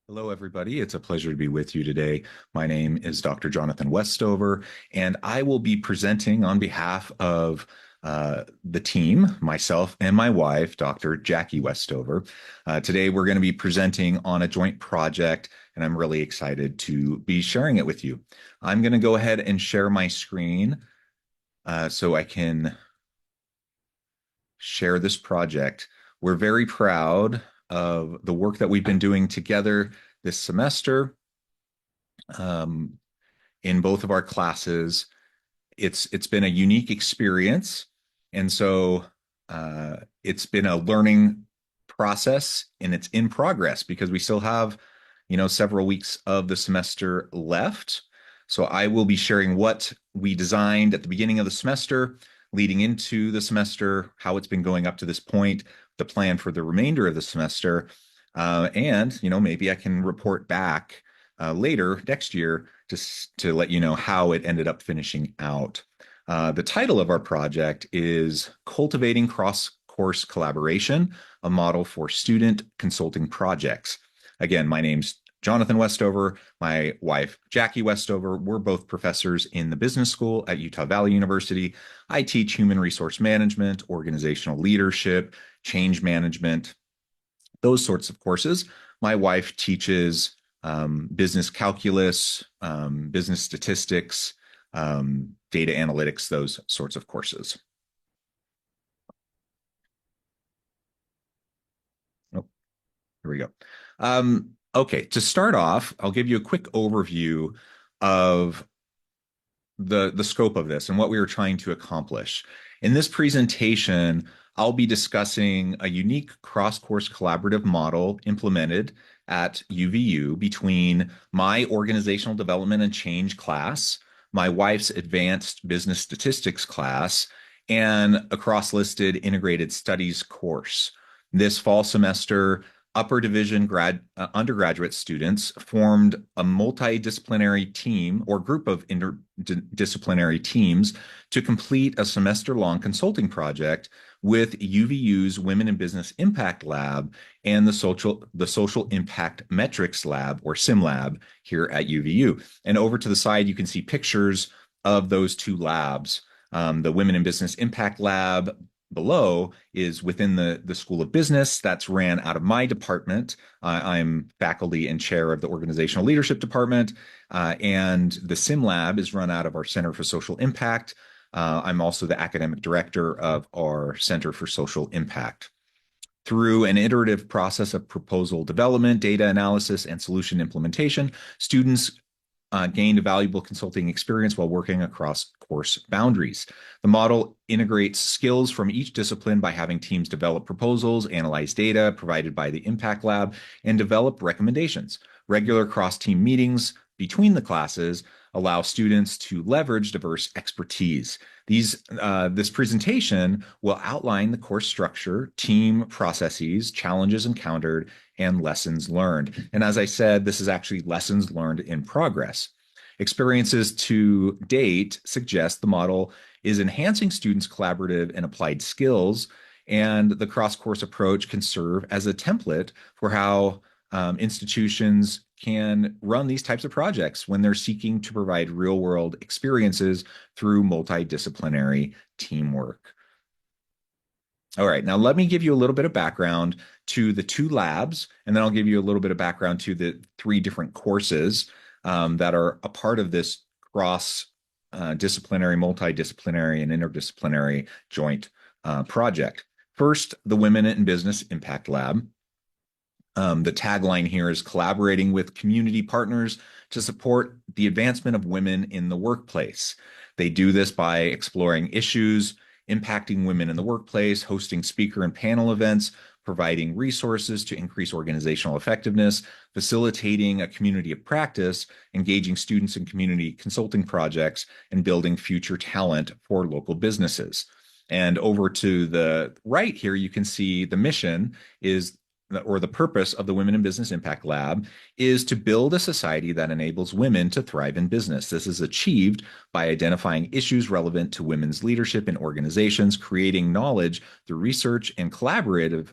Hello, everybody. It's a pleasure to be with you today. My name is Dr. Jonathan Westover, and I will be presenting on behalf of the team, myself and my wife, Dr. Jacque Westover. Today, we're going to be presenting on a joint project, and I'm really excited to be sharing it with you. I'm going to go ahead and share my screen so I can share this project. We're very proud of the work that we've been doing together this semester um, in both of our classes. It's been a unique experience, and so it's been a learning process, and it's in progress because we still have, several weeks of the semester left. So I will be sharing what we designed at the beginning of the semester, leading into the semester, how it's been going up to this point, the plan for the remainder of the semester, and maybe I can report back later next year to let you know how it ended up finishing out. The title of our project is Cultivating Cross-Course Collaboration, a model for student consulting projects. Again, my name's Jonathan Westover, my wife, Jacque Westover. We're both professors in the business school at Utah Valley University. I teach human resource management, organizational leadership, change management, those sorts of courses. My wife teaches business calculus, business statistics, data analytics, those sorts of courses. Oh, here we go. Okay, to start off, I'll give you a quick overview of the scope of this and what we were trying to accomplish. In this presentation, I'll be discussing a unique cross-course collaborative model implemented at UVU between my organizational development and change class, my wife's advanced business statistics class, and a cross-listed integrated studies course. This fall semester, upper division undergraduate students formed a multidisciplinary team or group of interdisciplinary teams to complete a semester-long consulting project with UVU's Women in Business Impact Lab and the Social Impact Metrics Lab, or SIM Lab, here at UVU. And over to the side, you can see pictures of those two labs. The Women in Business Impact Lab below is within the School of Business. That's ran out of my department. I'm faculty and chair of the Organizational Leadership Department, and the SIM Lab is run out of our Center for Social Impact. I'm also the academic director of our Center for Social Impact. Through an iterative process of proposal development, data analysis, and solution implementation, students gained a valuable consulting experience while working across course boundaries. The model integrates skills from each discipline by having teams develop proposals, analyze data provided by the Impact Lab, and develop recommendations. Regular cross-team meetings between the classes allow students to leverage diverse expertise. This presentation will outline the course structure, team processes, challenges encountered, and lessons learned. And as I said, this is actually lessons learned in progress. Experiences to date suggest the model is enhancing students' collaborative and applied skills, and the cross-course approach can serve as a template for how institutions can run these types of projects when they're seeking to provide real-world experiences through multidisciplinary teamwork. All right, now let me give you a little bit of background to the two labs, and then I'll give you a little bit of background to the three different courses that are a part of this cross-disciplinary, multidisciplinary, and interdisciplinary joint project. First, the Women in Business Impact Lab. The tagline here is collaborating with community partners to support the advancement of women in the workplace. They do this by exploring issues impacting women in the workplace, hosting speaker and panel events, providing resources to increase organizational effectiveness, facilitating a community of practice, engaging students in community consulting projects, and building future talent for local businesses. And over to the right here, you can see the mission is, or the purpose of the Women in Business Impact Lab is to build a society that enables women to thrive in business. This is achieved by identifying issues relevant to women's leadership in organizations, creating knowledge through research and collaborative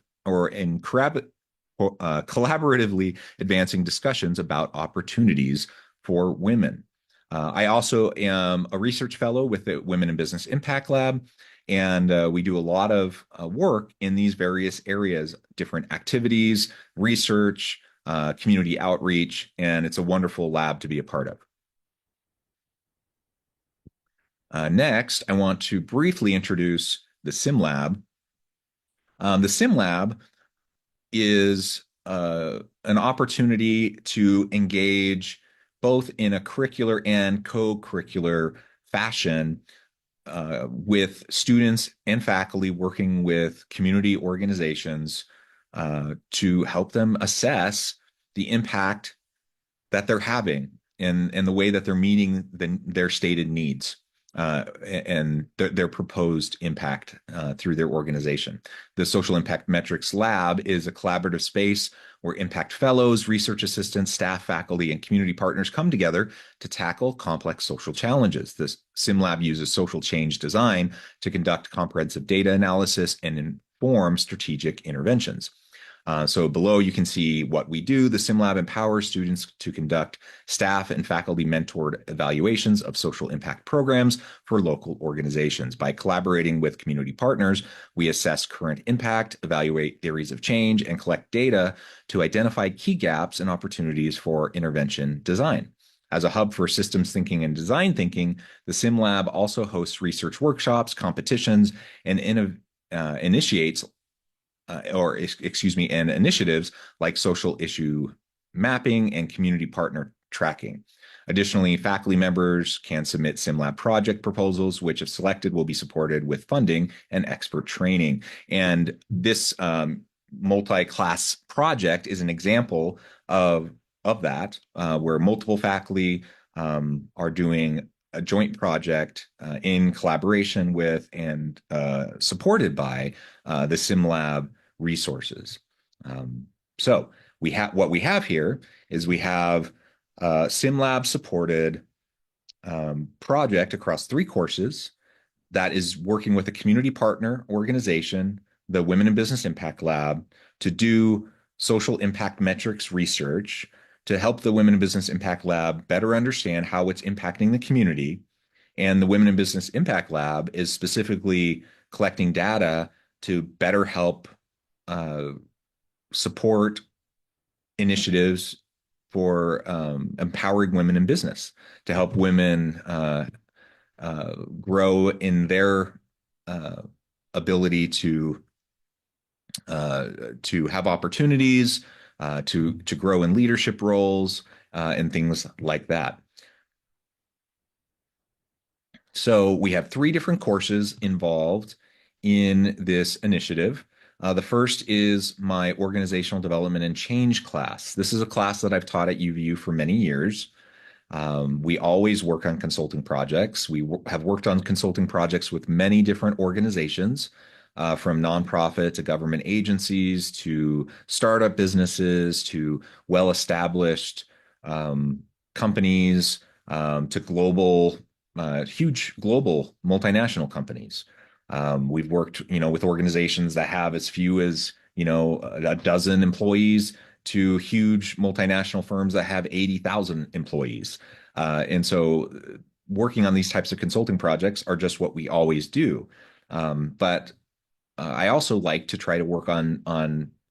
collaboratively advancing discussions about opportunities for women. I also am a research fellow with the Women in Business Impact Lab, and we do a lot of work in these various areas, different activities, research, community outreach, and it's a wonderful lab to be a part of. Next, I want to briefly introduce the Sim Lab. The Sim Lab is an opportunity to engage both in a curricular and co-curricular fashion with students and faculty working with community organizations to help them assess the impact that they're having and the way that they're meeting their stated needs and their proposed impact through their organization. The Social Impact Metrics Lab is a collaborative space where impact fellows, research assistants, staff, faculty, and community partners come together to tackle complex social challenges. This Sim Lab uses social change design to conduct comprehensive data analysis and inform strategic interventions. So below you can see what we do. The SimLab empowers students to conduct staff and faculty mentored evaluations of social impact programs for local organizations. By collaborating with community partners, we assess current impact, evaluate theories of change, and collect data to identify key gaps and opportunities for intervention design. As a hub for systems thinking and design thinking, the SimLab also hosts research workshops, competitions, and initiates and initiatives like social issue mapping and community partner tracking. Additionally, faculty members can submit SimLab project proposals, which, if selected, will be supported with funding and expert training. And this multi-class project is an example of that, where multiple faculty are doing a joint project in collaboration with and supported by the SimLab resources. So what we have here is we have a SimLab supported project across 3 courses that is working with a community partner organization, the Women in Business Impact Lab, to do social impact metrics research to help the Women in Business Impact Lab better understand how it's impacting the community. And the Women in Business Impact Lab is specifically collecting data to better help support initiatives for empowering women in business, to help women grow in their ability to have opportunities, to grow in leadership roles, and things like that. So we have 3 different courses involved in this initiative. The first is my organizational development and change class. This is a class that I've taught at UVU for many years. We always work on consulting projects. We have worked on consulting projects with many different organizations, from nonprofit to government agencies to startup businesses to well-established companies to huge global multinational companies. We've worked, with organizations that have as few as, a dozen employees to huge multinational firms that have 80,000 employees. And so working on these types of consulting projects are just what we always do. But I also like to try to work on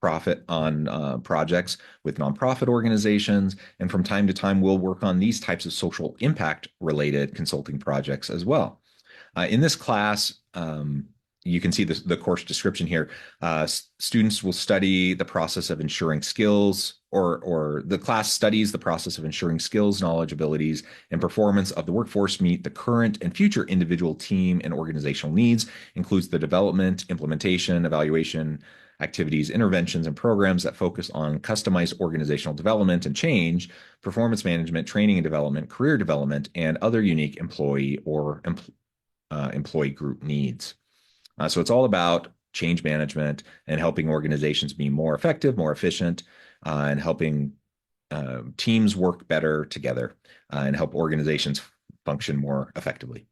projects with nonprofit organizations. And from time to time, we'll work on these types of social impact related consulting projects as well. In this class, you can see the course description here. Students will study the process of ensuring skills, or the class studies the process of ensuring skills, knowledge, abilities, and performance of the workforce meet the current and future individual, team, and organizational needs, includes the development, implementation, evaluation, activities, interventions, and programs that focus on customized organizational development and change, performance management, training and development, career development, and other unique employee or employee group needs. So it's all about change management and helping organizations be more effective, more efficient, and helping teams work better together and help organizations function more effectively.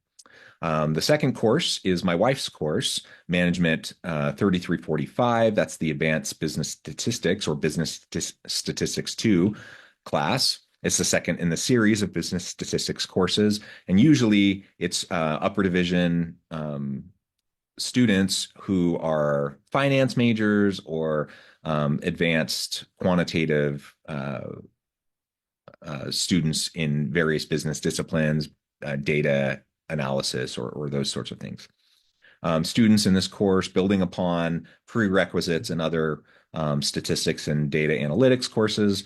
The second course is my wife's course, Management 3345. That's the Advanced Business Statistics or Business Statistics 2 class. It's the second in the series of business statistics courses. And usually it's upper division students who are finance majors or advanced quantitative students in various business disciplines, data analysis, or those sorts of things. Students in this course, building upon prerequisites and other statistics and data analytics courses,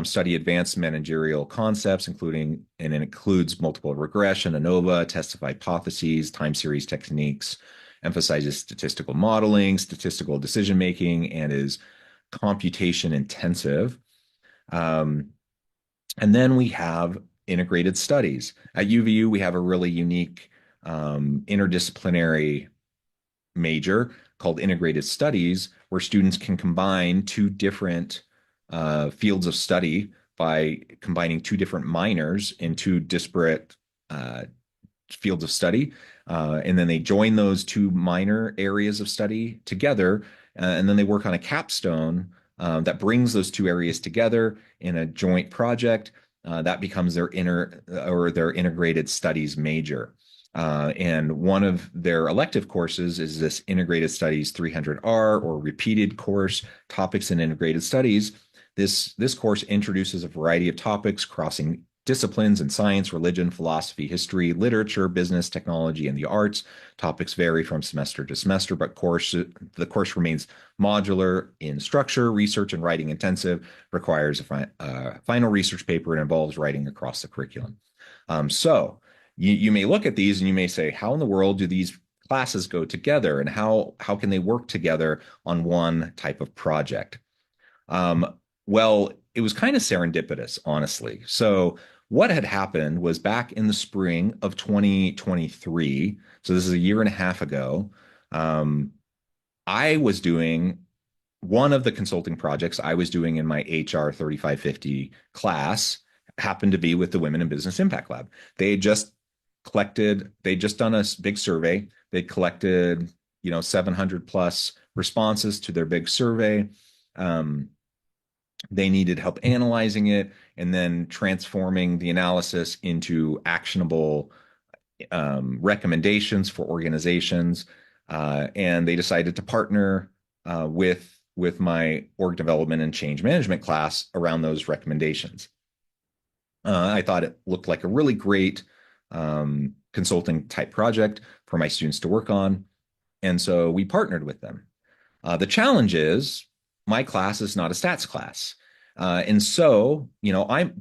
study advanced managerial concepts, and it includes multiple regression, ANOVA, tests of hypotheses, time series techniques, emphasizes statistical modeling, statistical decision making, and is computation intensive. And then we have integrated studies. At UVU, we have a really unique interdisciplinary major called integrated studies, where students can combine two different fields of study by combining two different minors in two disparate fields of study. And then they join those two minor areas of study together, and then they work on a capstone that brings those two areas together in a joint project. That becomes their their integrated studies major. And one of their elective courses is this Integrated Studies 300R or repeated course, Topics in Integrated Studies. This course introduces a variety of topics crossing disciplines in science, religion, philosophy, history, literature, business, technology, and the arts. Topics vary from semester to semester, but the course remains modular in structure, research and writing intensive, requires a final research paper, and involves writing across the curriculum. So you may look at these and you may say, how in the world do these classes go together, and how can they work together on one type of project? Well, it was kind of serendipitous, honestly. So what had happened was back in the spring of 2023, so this is a year and a half ago, I was doing one of the consulting projects I was doing in my HR 3550 class happened to be with the Women in Business Impact Lab. They'd just done a big survey. They'd collected, 700 plus responses to their big survey. They needed help analyzing it and then transforming the analysis into actionable recommendations for organizations. And they decided to partner with my org development and change management class around those recommendations. I thought it looked like a really great consulting type project for my students to work on. And so we partnered with them. The challenge is my class is not a stats class. And so, I'm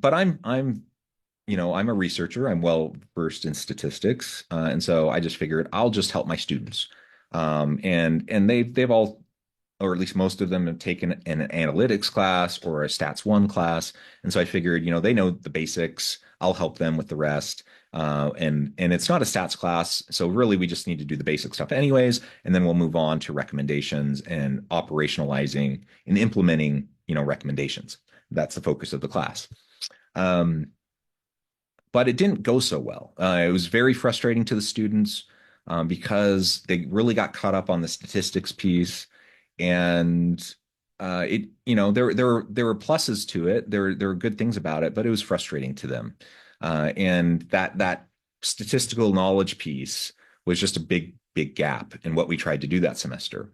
a researcher. I'm well versed in statistics. And so I just figured I'll just help my students. And they've all, or at least most of them, have taken an analytics class or a stats one class. And so I figured, they know the basics. I'll help them with the rest. And it's not a stats class. So really we just need to do the basic stuff anyways. And then we'll move on to recommendations and operationalizing and implementing, recommendations. That's the focus of the class. But it didn't go so well. It was very frustrating to the students because they really got caught up on the statistics piece. And there were pluses to it. There were good things about it, but it was frustrating to them. And that statistical knowledge piece was just a big gap in what we tried to do that semester.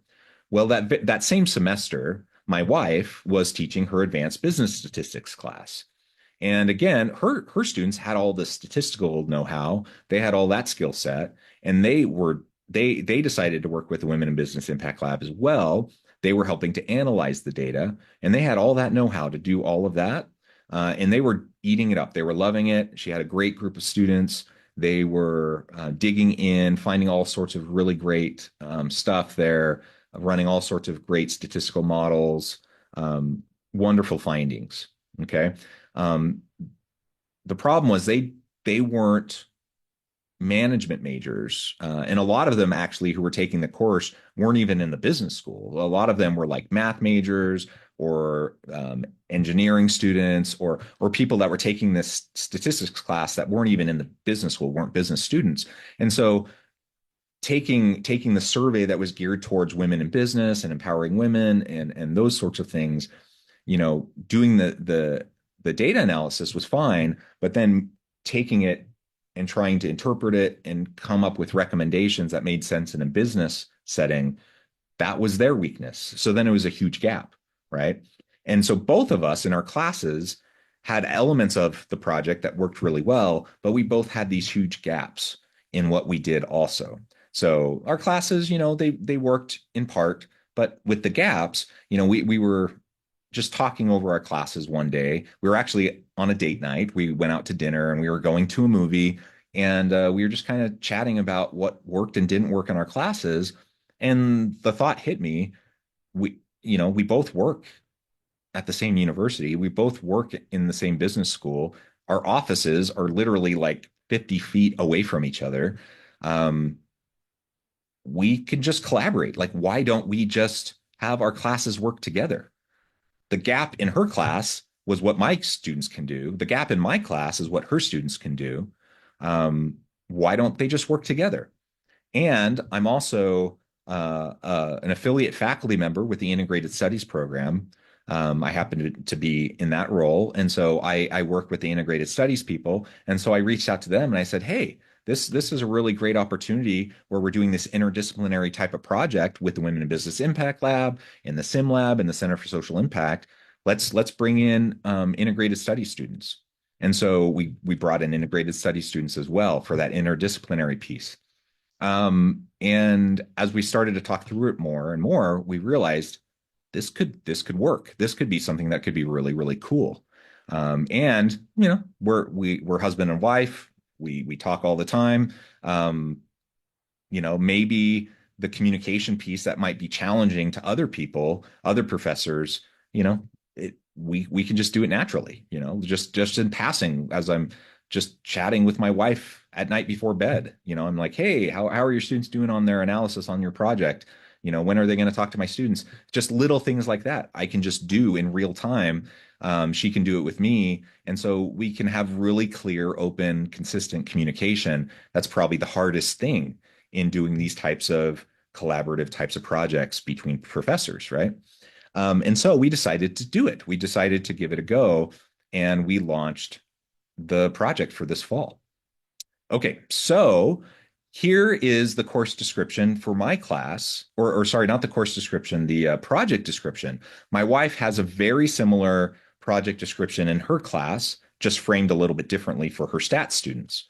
Well, that same semester, my wife was teaching her advanced business statistics class. And again, her students had all the statistical know-how. They had all that skill set, and they decided to work with the Women in Business Impact Lab as well. They were helping to analyze the data, and they had all that know-how to do all of that. And they were eating it up. They were loving it. She had a great group of students. They were digging in, finding all sorts of really great stuff there, running all sorts of great statistical models, wonderful findings. Okay. The problem was they weren't management majors. And a lot of them actually who were taking the course weren't even in the business school. A lot of them were like math majors or engineering students or people that were taking this statistics class that weren't even in the business school, weren't business students. And so taking the survey that was geared towards women in business and empowering women and those sorts of things, doing the data analysis was fine, but then taking it and trying to interpret it and come up with recommendations that made sense in a business setting, that was their weakness. So then it was a huge gap, right? And so both of us in our classes had elements of the project that worked really well, but we both had these huge gaps in what we did also. So our classes, they worked in part, but with the gaps, we were just talking over our classes one day. We were actually on a date night. We went out to dinner and we were going to a movie, and we were just kind of chatting about what worked and didn't work in our classes. And the thought hit me, we both work at the same university. We both work in the same business school. Our offices are literally like 50 feet away from each other. Um, we can just collaborate. Like, why don't we just have our classes work together? The gap in her class was what my students can do. The gap in my class is what her students can do. Why don't they just work together? And I'm also an affiliate faculty member with the Integrated Studies program. I happen to be in that role. And so I work with the Integrated Studies people. And so I reached out to them and I said, hey, this is a really great opportunity where we're doing this interdisciplinary type of project with the Women in Business Impact Lab and the Sim Lab and the Center for Social Impact. Let's bring in integrated studies students. And so we brought in integrated studies students as well for that interdisciplinary piece. And as we started to talk through it more and more, we realized this could work. This could be something that could be really, really cool. And we're husband and wife. We talk all the time. Maybe the communication piece that might be challenging to other people, other professors, we can just do it naturally, just in passing as I'm just chatting with my wife at night before bed. I'm like, hey, how are your students doing on their analysis on your project? When are they going to talk to my students? Just little things like that I can just do in real time. She can do it with me. And so we can have really clear, open, consistent communication. That's probably the hardest thing in doing these types of collaborative types of projects between professors, right? And so we decided to do it. We decided to give it a go, and we launched the project for this fall. Okay, so here is the course description for my class, or sorry, not the course description, the project description. My wife has a very similar project description in her class, just framed a little bit differently for her stats students.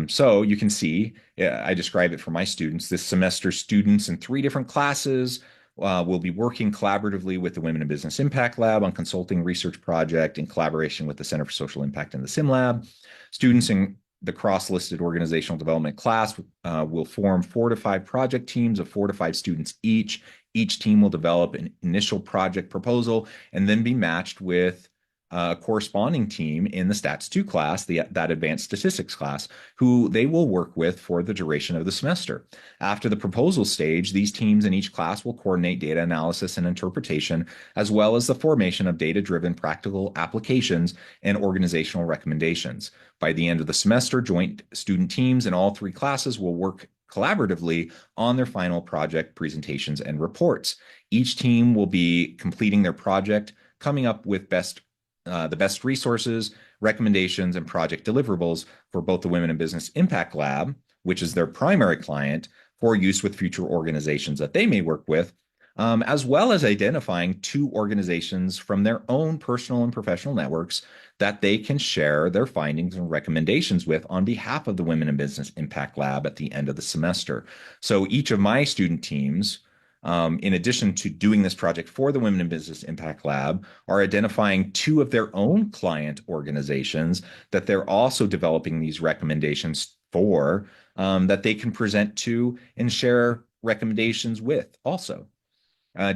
So you can see, I describe it for my students. This semester, students in 3 different classes will be working collaboratively with the Women in Business Impact Lab on consulting research project in collaboration with the Center for Social Impact and the Sim Lab. Students in the cross-listed organizational development class will form 4 to 5 project teams of 4 to 5 students each. Each team will develop an initial project proposal and then be matched with a corresponding team in the Stats 2 class, that advanced statistics class, who they will work with for the duration of the semester. After the proposal stage, these teams in each class will coordinate data analysis and interpretation, as well as the formation of data-driven practical applications and organizational recommendations. By the end of the semester, joint student teams in all 3 classes will work collaboratively on their final project presentations and reports. Each team will be completing their project, coming up with the best resources, recommendations, and project deliverables for both the Women in Business Impact Lab, which is their primary client, for use with future organizations that they may work with, as well as identifying 2 organizations from their own personal and professional networks that they can share their findings and recommendations with on behalf of the Women in Business Impact Lab at the end of the semester. So each of my student teams, in addition to doing this project for the Women in Business Impact Lab, are identifying 2 of their own client organizations that they're also developing these recommendations for, that they can present to and share recommendations with also.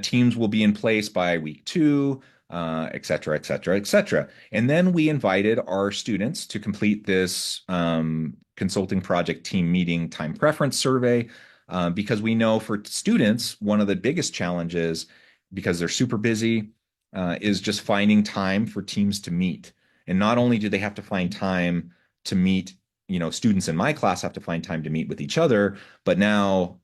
Teams will be in place by week 2, et cetera, et cetera, et cetera. And then we invited our students to complete this consulting project team meeting time preference survey, because we know for students, one of the biggest challenges, because they're super busy, is just finding time for teams to meet. And not only do they have to find time to meet students in my class have to find time to meet with each other, but now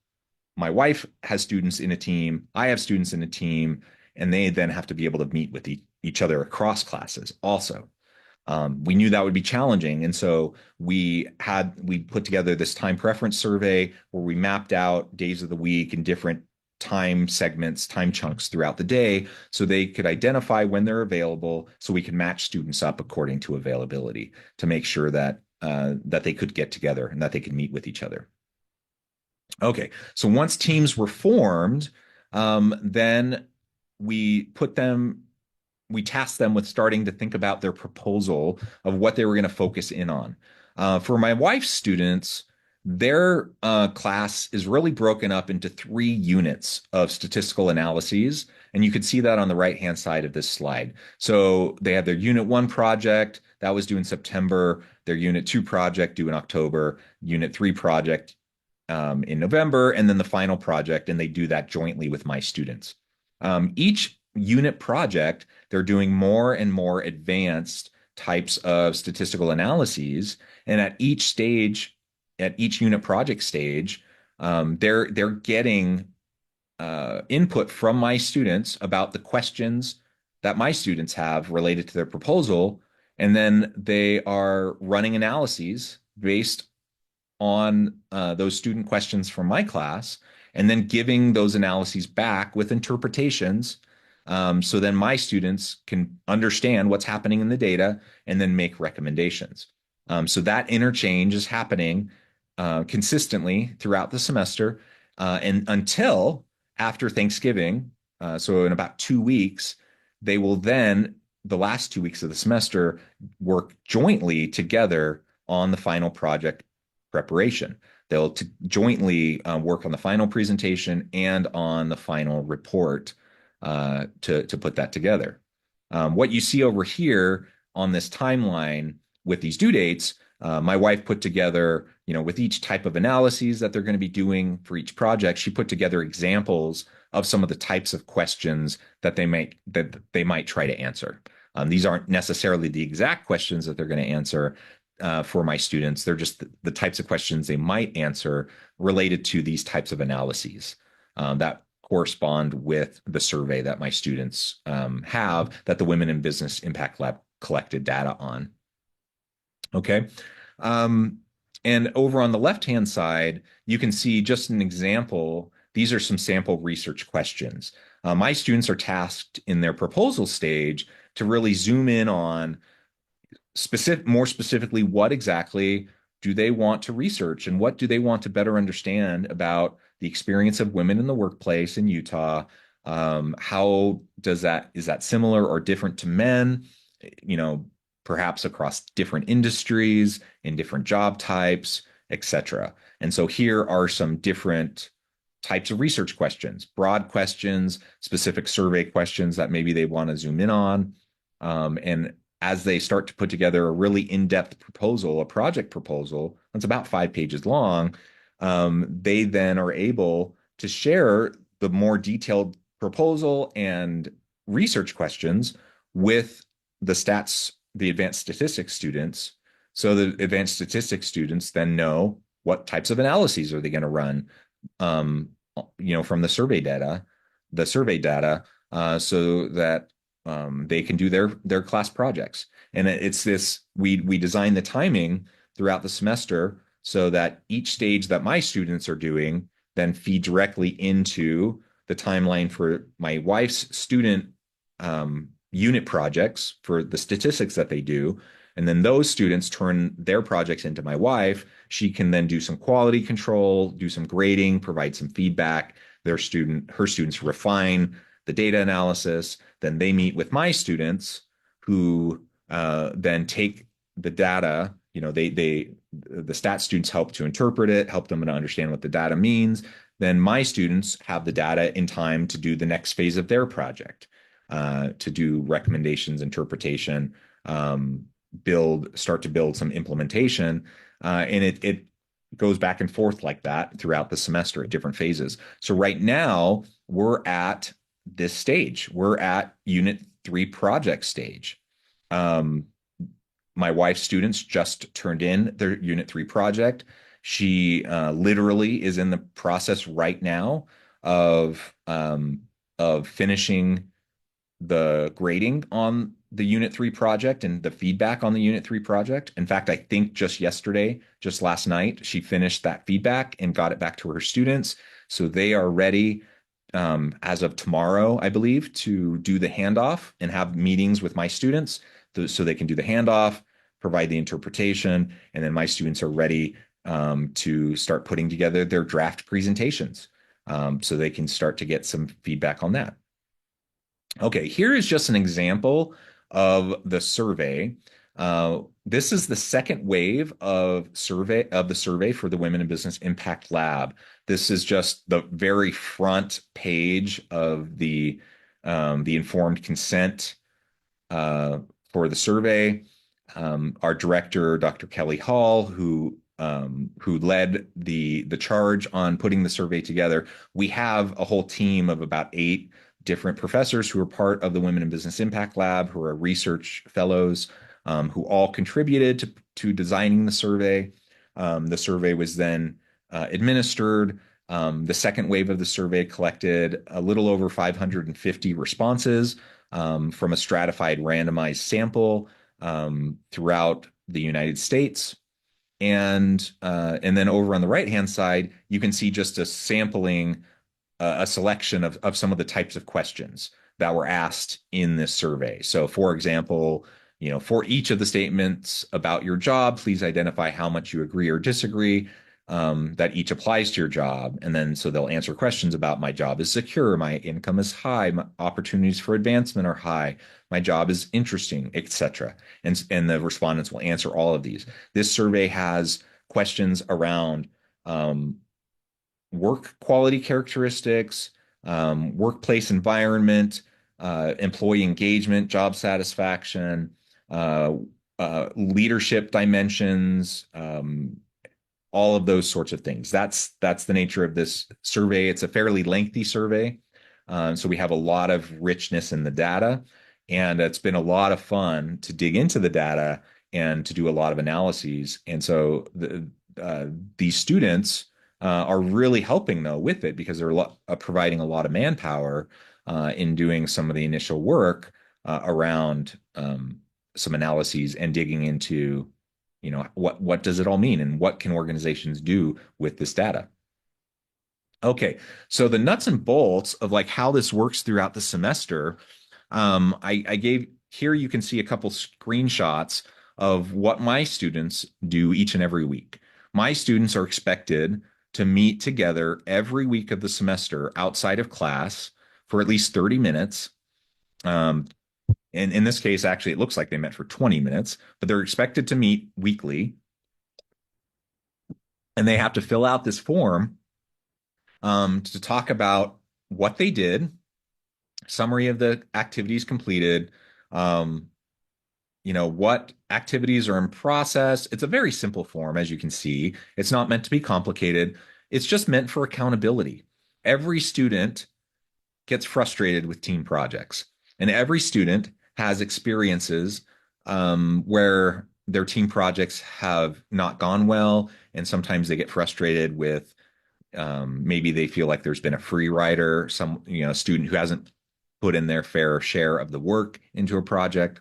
my wife has students in a team, I have students in a team, and they then have to be able to meet with each other across classes also. We knew that would be challenging. And so we put together this time preference survey where we mapped out days of the week and different time segments, time chunks throughout the day, so they could identify when they're available, so we can match students up according to availability to make sure that they could get together and that they could meet with each other. Okay, so once teams were formed, then we put them we tasked them with starting to think about their proposal of what they were going to focus in on. For my wife's students, their class is really broken up into 3 units of statistical analyses. And you can see that on the right-hand side of this slide. So they have their Unit 1 project, that was due in September, their Unit 2 project due in October, Unit 3 project in November, and then the final project, and they do that jointly with my students. Each unit project, they're doing more and more advanced types of statistical analyses. And at each stage, at each unit project stage, they're getting input from my students about the questions that my students have related to their proposal. And then they are running analyses based on those student questions from my class, and then giving those analyses back with interpretations. So then my students can understand what's happening in the data and then make recommendations. So that interchange is happening consistently throughout the semester, and until after Thanksgiving. So in about 2 weeks, they will then, the last 2 weeks of the semester, work jointly together on the final project preparation. They'll jointly work on the final presentation and on the final report to put that together. What you see over here on this timeline with these due dates, my wife put together, with each type of analyses that they're going to be doing for each project, she put together examples of some of the types of questions that they might try to answer. These aren't necessarily the exact questions that they're going to answer for my students. They're just the types of questions they might answer related to these types of analyses that correspond with the survey that my students have that the Women in Business Impact Lab collected data on. Okay. And over on the left-hand side, you can see just an example. These are some sample research questions. My students are tasked in their proposal stage to really zoom in on more specifically, what exactly do they want to research and what do they want to better understand about the experience of women in the workplace in Utah? How is that similar or different to men? Perhaps across different industries, in different job types, etc. And so here are some different types of research questions, broad questions, specific survey questions that maybe they want to zoom in on. And as they start to put together a really in-depth proposal, a project proposal that's about 5 pages long, they then are able to share the more detailed proposal and research questions with the advanced statistics students. So the advanced statistics students then know what types of analyses are they going to run, from the survey data, so that they can do their class projects. And it's this, we design the timing throughout the semester so that each stage that my students are doing then feed directly into the timeline for my wife's student unit projects for the statistics that they do. And then those students turn their projects into my wife. She can then do some quality control, do some grading, provide some feedback. Her students refine the data analysis. Then they meet with my students who then take the data. The stat students help to interpret it, help them to understand what the data means. Then my students have the data in time to do the next phase of their project, to do recommendations, interpretation, start to build some implementation. And it goes back and forth like that throughout the semester at different phases. So right now we're at this stage. We're at Unit 3 project stage. my wife's students just turned in their Unit 3 project. She literally is in the process right now of finishing the grading on the Unit 3 project and the feedback on the Unit 3 project. In fact, I think just yesterday, just last night, she finished that feedback and got it back to her students. So they are ready as of tomorrow, I believe, to do the handoff and have meetings with my students so they can do the handoff, provide the interpretation, and then my students are ready to start putting together their draft presentations so they can start to get some feedback on that. Okay, here is just an example of the survey. This is the second wave of the survey for the Women in Business Impact Lab. This is just the very front page of the informed consent for the survey. Our director, Dr. Kelly Hall, who led the charge on putting the survey together. We have a whole team of about 8 different professors who are part of the Women in Business Impact Lab, who are research fellows, who all contributed to designing the survey. The survey was then administered. The second wave of the survey collected a little over 550 responses from a stratified randomized sample throughout the United States. And then over on the right-hand side, you can see just a sampling, a selection of some of the types of questions that were asked in this survey. So, for example, for each of the statements about your job, please identify how much you agree or disagree that each applies to your job. And then so they'll answer questions about my job is secure, my income is high, my opportunities for advancement are high, my job is interesting, etc. And the respondents will answer all of these. This survey has questions around work quality characteristics, workplace environment, employee engagement, job satisfaction, leadership dimensions, all of those sorts of things. That's the nature of this survey. It's a fairly lengthy survey, so we have a lot of richness in the data, and it's been a lot of fun to dig into the data and to do a lot of analyses. And so these students are really helping though with it because they're providing a lot of manpower in doing some of the initial work around some analyses and digging into what does it all mean and what can organizations do with this data. Okay, so the nuts and bolts of like how this works throughout the semester, I gave here. You can see a couple screenshots of what my students do each and every week. My students are expected to meet together every week of the semester outside of class for at least 30 minutes. And in this case, actually, it looks like they met for 20 minutes, but they're expected to meet weekly. And they have to fill out this form to talk about what they did, summary of the activities completed, what activities are in process. It's a very simple form, as you can see. It's not meant to be complicated. It's just meant for accountability. Every student gets frustrated with team projects, and every student has experiences where their team projects have not gone well, and sometimes they get frustrated with maybe they feel like there's been a free rider, some student who hasn't put in their fair share of the work into a project.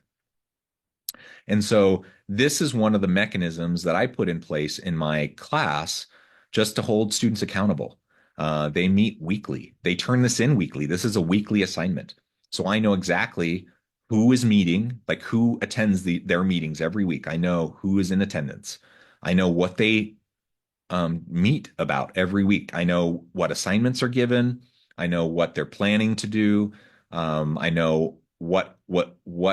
And so this is one of the mechanisms that I put in place in my class just to hold students accountable. They meet weekly. They turn this in weekly. This is a weekly assignment. So I know exactly who is meeting, like who attends their meetings every week. I know who is in attendance. I know what they meet about every week. I know what assignments are given. I know what they're planning to do. I know what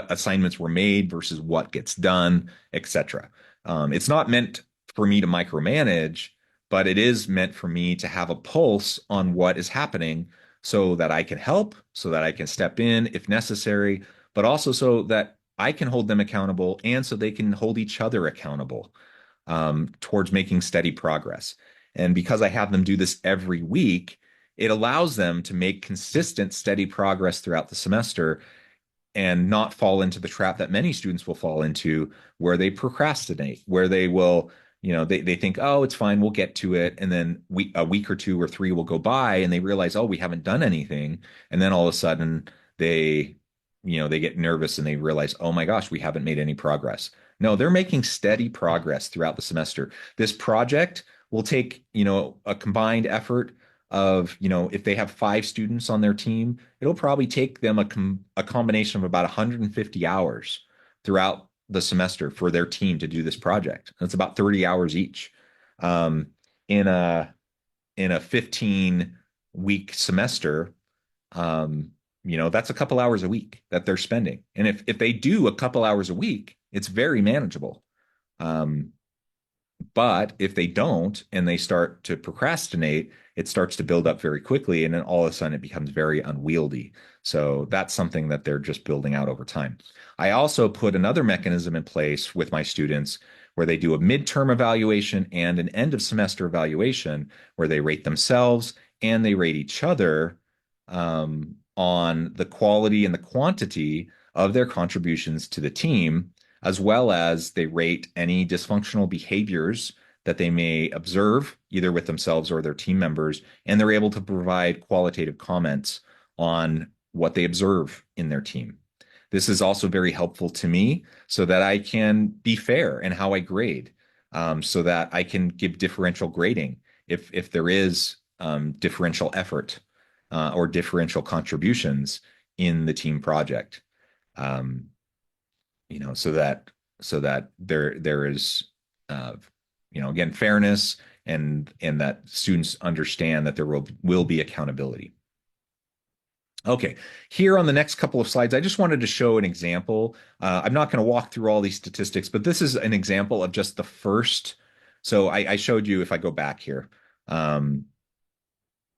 assignments were made versus what gets done, etc. It's not meant for me to micromanage, but it is meant for me to have a pulse on what is happening so that I can help, so that I can step in if necessary, but also so that I can hold them accountable and so they can hold each other accountable towards making steady progress. And because I have them do this every week, it allows them to make consistent, steady progress throughout the semester and not fall into the trap that many students will fall into, where they procrastinate, where they will, they think, oh, it's fine, we'll get to it. And then a week or two or three will go by and they realize, oh, we haven't done anything. And then all of a sudden they, they get nervous and they realize, oh my gosh, we haven't made any progress. No, they're making steady progress throughout the semester. This project will take, a combined effort of, if they have 5 students on their team, it'll probably take them a combination of about 150 hours throughout the semester for their team to do this project. That's about 30 hours each. Um, in a 15-week semester, that's a couple hours a week that they're spending. And if they do a couple hours a week, it's very manageable. Um, but if they don't and they start to procrastinate, it starts to build up very quickly. And then all of a sudden it becomes very unwieldy. So that's something that they're just building out over time. I also put another mechanism in place with my students where they do a midterm evaluation and an end of semester evaluation where they rate themselves and they rate each other on the quality and the quantity of their contributions to the team, as well as they rate any dysfunctional behaviors that they may observe either with themselves or their team members, and they're able to provide qualitative comments on what they observe in their team. This is also very helpful to me so that I can be fair in how I grade, so that I can give differential grading if there is differential effort or differential contributions in the team project. Um, so that there is again fairness and that students understand that there will be accountability. Okay, here on the next couple of slides, I just wanted to show an example. I'm not going to walk through all these statistics, but this is an example of just the first. So I showed you, if I go back here,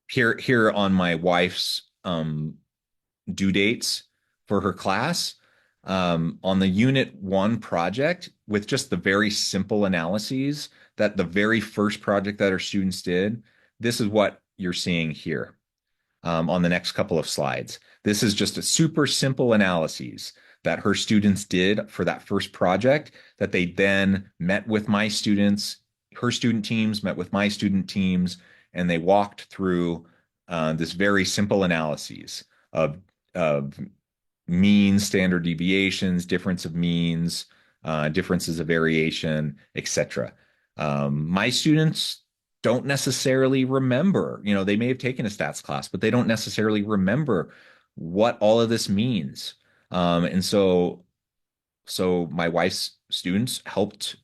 here on my wife's due dates for her class, on the Unit 1 project, with just the very simple analyses, that the very first project that our students did, this is what you're seeing here on the next couple of slides. This is just a super simple analyses that her students did for that first project that they then met with my students, her student teams met with my student teams, and they walked through this very simple analyses of means, standard deviations, difference of means, differences of variation, etc. My students don't necessarily remember, they may have taken a stats class, but they don't necessarily remember what all of this means. And so my wife's students helped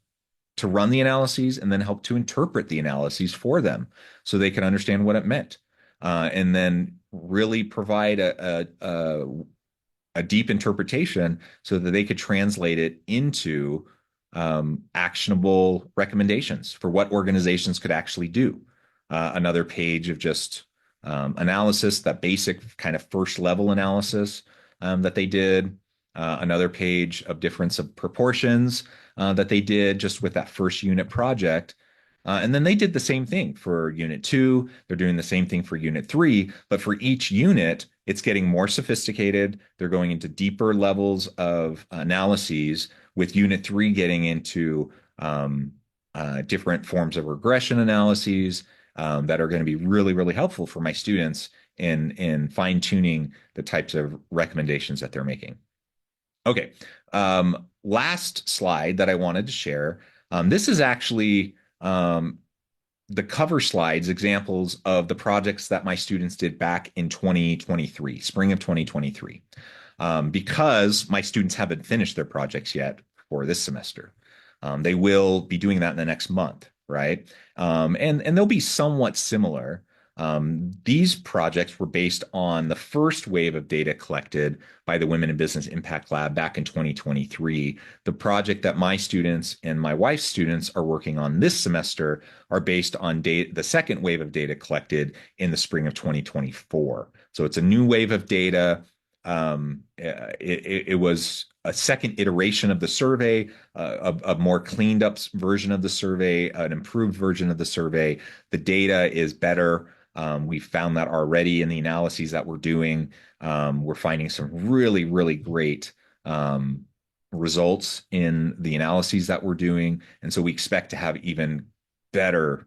to run the analyses and then helped to interpret the analyses for them so they could understand what it meant. And then really provide a deep interpretation so that they could translate it into actionable recommendations for what organizations could actually do. Another page of just analysis, that basic kind of first level analysis that they did. Another page of difference of proportions that they did just with that first unit project. And then they did the same thing for Unit 2. They're doing the same thing for Unit 3. But for each unit, it's getting more sophisticated. They're going into deeper levels of analyses, with Unit 3 getting into different forms of regression analyses that are going to be really, really helpful for my students in fine-tuning the types of recommendations that they're making. Okay, last slide that I wanted to share. This is actually the cover slides, examples of the projects that my students did back in 2023, spring of 2023, because my students haven't finished their projects yet for this semester. They will be doing that in the next month, right? And they'll be somewhat similar. These projects were based on the first wave of data collected by the Women in Business Impact Lab back in 2023. The project that my students and my wife's students are working on this semester are based on the second wave of data collected in the spring of 2024. So it's a new wave of data. It was a second iteration of the survey, a more cleaned up version of the survey, an improved version of the survey. The data is better. We found that already in the analyses that we're doing. We're finding some really, really great um, results in the analyses that we're doing. And so we expect to have even better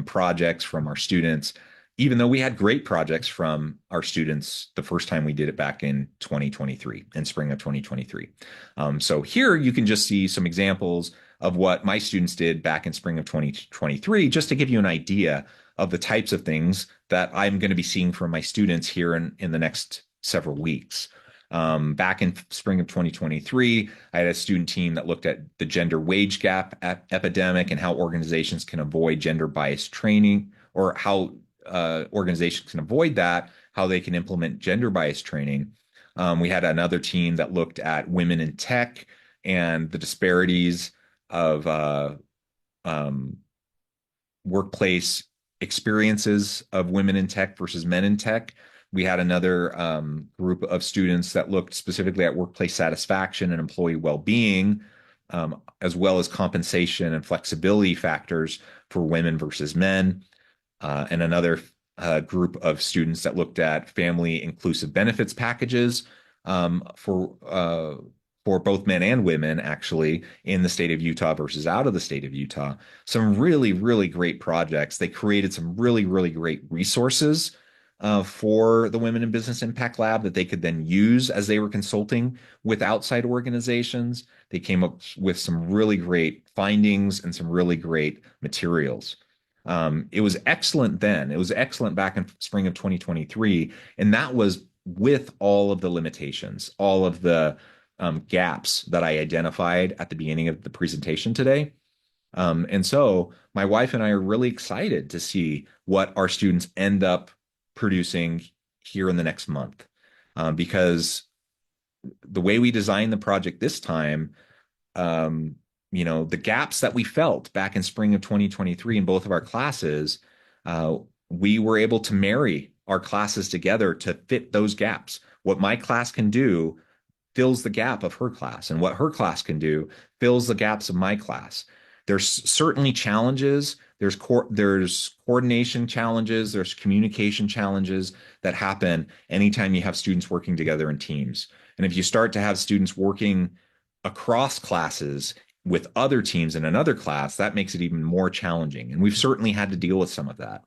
projects from our students, even though we had great projects from our students the first time we did it back in 2023, in spring of 2023. So here you can just see some examples of what my students did back in spring of 2023, just to give you an idea of the types of things that I'm going to be seeing from my students here in the next several weeks. Back in spring of 2023, I had a student team that looked at the gender wage gap epidemic and how organizations can avoid gender biased training, or how organizations can avoid that, how they can implement gender biased training. We had another team that looked at women in tech and the disparities of um, workplace experiences of women in tech versus men in tech. We had another group of students that looked specifically at workplace satisfaction and employee well-being, as well as compensation and flexibility factors for women versus men. And another group of students that looked at family inclusive benefits packages for both men and women, actually, in the state of Utah versus out of the state of Utah. Some really, really great projects. They created some really, really great resources for the Women in Business Impact Lab that they could then use as they were consulting with outside organizations. They came up with some really great findings and some really great materials. It was excellent then. It was excellent back in spring of 2023. And that was with all of the limitations, all of the gaps that I identified at the beginning of the presentation today. And so my wife and I are really excited to see what our students end up producing here in the next month. Because the way we designed the project this time, the gaps that we felt back in spring of 2023 in both of our classes, we were able to marry our classes together to fit those gaps. What my class can do fills the gap of her class, and what her class can do fills the gaps of my class. There's certainly challenges. There's coordination challenges. There's communication challenges that happen anytime you have students working together in teams. And if you start to have students working across classes with other teams in another class, that makes it even more challenging. And we've certainly had to deal with some of that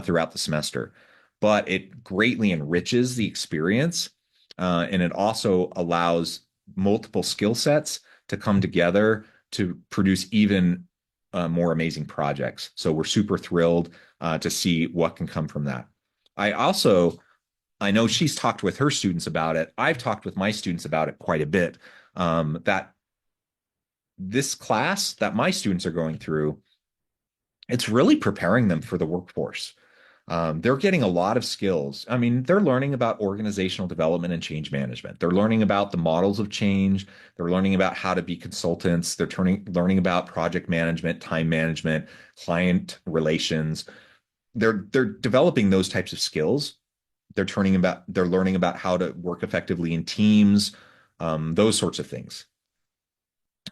throughout the semester. But it greatly enriches the experience, and it also allows multiple skill sets to come together to produce even more amazing projects. So we're super thrilled to see what can come from that. I know she's talked with her students about it. I've talked with my students about it quite a bit. That this class that my students are going through, it's really preparing them for the workforce. They're getting a lot of skills. I mean, they're learning about organizational development and change management. They're learning about the models of change. They're learning about how to be consultants. They're learning about project management, time management, client relations. They're developing those types of skills. They're learning about how to work effectively in teams, those sorts of things.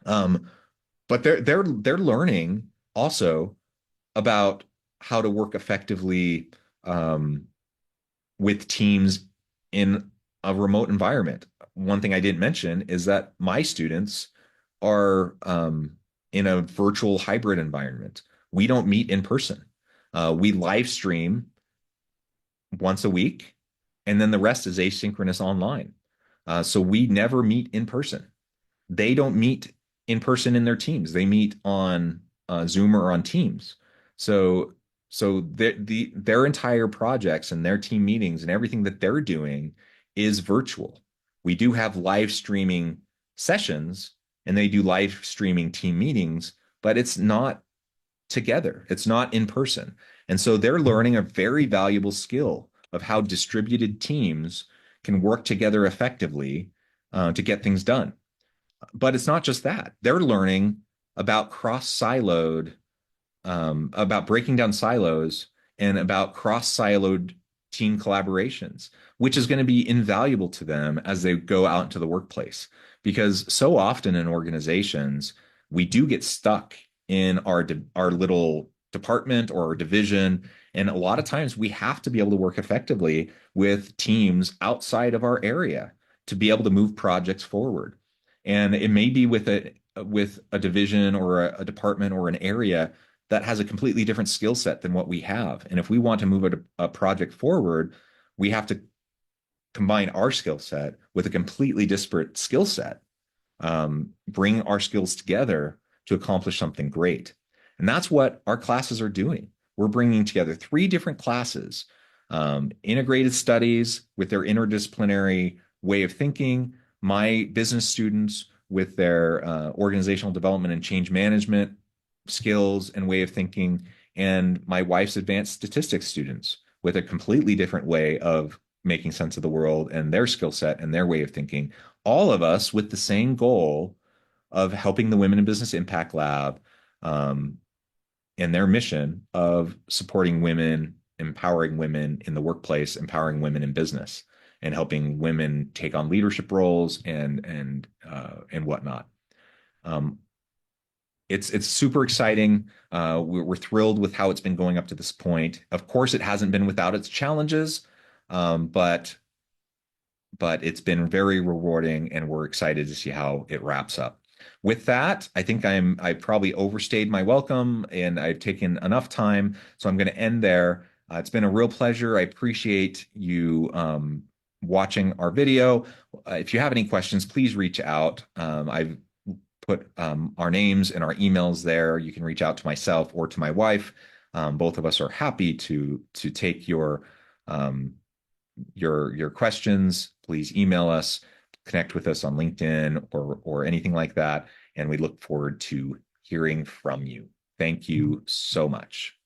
But they're learning also about how to work effectively with teams in a remote environment. One thing I didn't mention is that my students are in a virtual hybrid environment. We don't meet in person. We live stream once a week, and then the rest is asynchronous online. So we never meet in person. They don't meet in person in their teams. They meet on Zoom or on Teams. So their entire projects and their team meetings and everything that they're doing is virtual. We do have live streaming sessions, and they do live streaming team meetings, but it's not together. It's not in person. And so they're learning a very valuable skill of how distributed teams can work together effectively to get things done. But it's not just that. They're learning about cross-siloed, about breaking down silos and about cross-siloed team collaborations, which is going to be invaluable to them as they go out into the workplace. Because so often in organizations, we do get stuck in our little department or division. And a lot of times we have to be able to work effectively with teams outside of our area to be able to move projects forward. And it may be with a division or a department or an area that has a completely different skill set than what we have. And if we want to move a project forward, we have to combine our skill set with a completely disparate skill set, bring our skills together to accomplish something great. And that's what our classes are doing. We're bringing together three different classes, integrated studies with their interdisciplinary way of thinking, my business students with their organizational development and change management skills and way of thinking, and my wife's advanced statistics students with a completely different way of making sense of the world and their skill set and their way of thinking. All of us with the same goal of helping the Women in Business Impact Lab and their mission of supporting women, empowering women in the workplace, empowering women in business, and helping women take on leadership roles and whatnot. Um, it's super exciting. We're thrilled with how it's been going up to this point. Of course, it hasn't been without its challenges, but it's been very rewarding, and we're excited to see how it wraps up. With that, I think I probably overstayed my welcome and I've taken enough time, so I'm going to end there. It's been a real pleasure. I appreciate you watching our video. If you have any questions, please reach out. I've put our names and our emails there. You can reach out to myself or to my wife. Both of us are happy to take um, your questions. Please email us, connect with us on LinkedIn or anything like that, and we look forward to hearing from you. Thank you so much.